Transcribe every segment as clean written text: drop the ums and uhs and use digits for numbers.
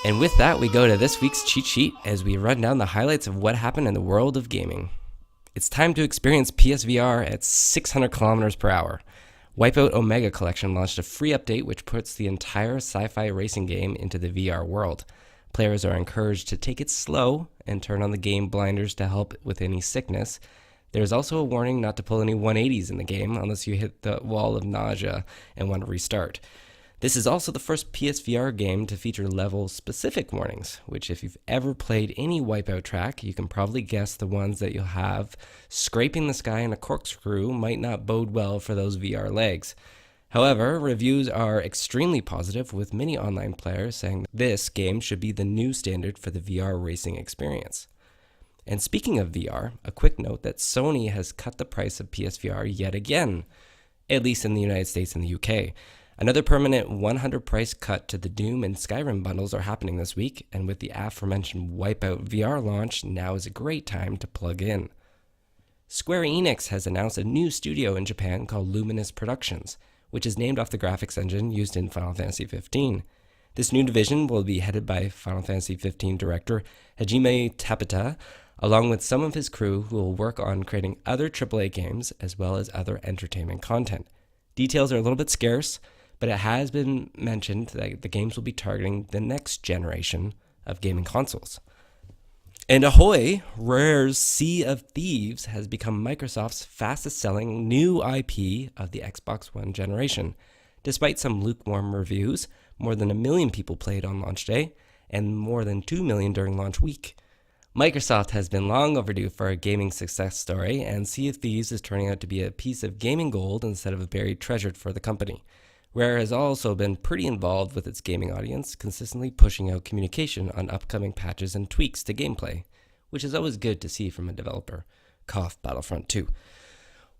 And with that, we go to this week's cheat sheet as we run down the highlights of what happened in the world of gaming. It's time to experience PSVR at 600 kilometers per hour. Wipeout Omega Collection launched a free update which puts the entire sci-fi racing game into the VR world. Players are encouraged to take it slow and turn on the game blinders to help with any sickness. There's also a warning not to pull any 180s in the game unless you hit the wall of nausea and want to restart. This is also the first PSVR game to feature level-specific warnings, which if you've ever played any Wipeout track, you can probably guess the ones that you'll have. Scraping the sky in a corkscrew might not bode well for those VR legs. However, reviews are extremely positive, with many online players saying this game should be the new standard for the VR racing experience. And speaking of VR, a quick note that Sony has cut the price of PSVR yet again, at least in the United States and the UK. Another permanent 100 price cut to the Doom and Skyrim bundles are happening this week, and with the aforementioned Wipeout VR launch, now is a great time to plug in. Square Enix has announced a new studio in Japan called Luminous Productions, which is named off the graphics engine used in Final Fantasy XV. This new division will be headed by Final Fantasy XV director Hajime Tabata, along with some of his crew who will work on creating other AAA games as well as other entertainment content. Details are a little bit scarce, but it has been mentioned that the games will be targeting the next generation of gaming consoles. And ahoy, Rare's Sea of Thieves has become Microsoft's fastest-selling new IP of the Xbox One generation. Despite some lukewarm reviews, more than 1 million people played on launch day, and more than 2 million during launch week. Microsoft has been long overdue for a gaming success story, and Sea of Thieves is turning out to be a piece of gaming gold instead of a buried treasure for the company. Rare has also been pretty involved with its gaming audience, consistently pushing out communication on upcoming patches and tweaks to gameplay, which is always good to see from a developer. Cough, Battlefront 2.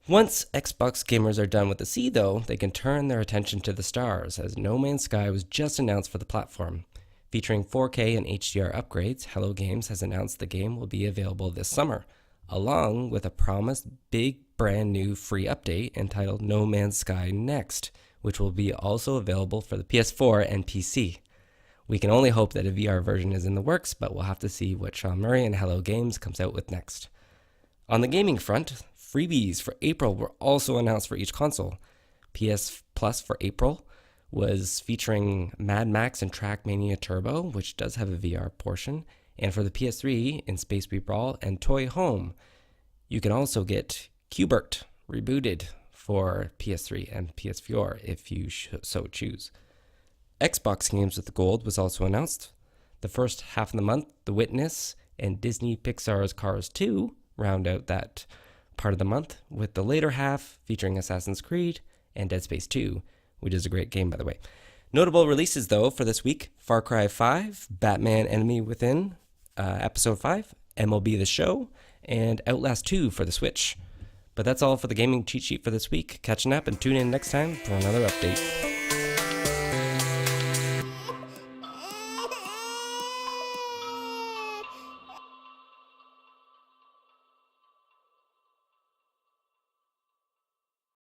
Once Xbox gamers are done with the sea, though, they can turn their attention to the stars, as No Man's Sky was just announced for the platform. Featuring 4K and HDR upgrades, Hello Games has announced the game will be available this summer, along with a promised big brand new free update entitled No Man's Sky Next, which will be also available for the PS4 and PC. We can only hope that a VR version is in the works, but we'll have to see what Sean Murray and Hello Games comes out with next. On the gaming front, freebies for April were also announced for each console. PS Plus for April was featuring Mad Max and Trackmania Turbo, which does have a VR portion, and for the PS3, In Space We Brawl and Toy Home. You can also get Qbert rebooted for PS3 and PS4 if you so choose. Xbox games with the gold was also announced. The first half of the month, The Witness and Disney Pixar's Cars 2 round out that part of the month, with the later half featuring Assassin's Creed and Dead Space 2, which is a great game, by the way. Notable releases, though, for this week: Far Cry 5, Batman Enemy Within, Episode 5, MLB The Show, and Outlast 2 for the Switch. But that's all for the gaming cheat sheet for this week. Catch an app and tune in next time for another update.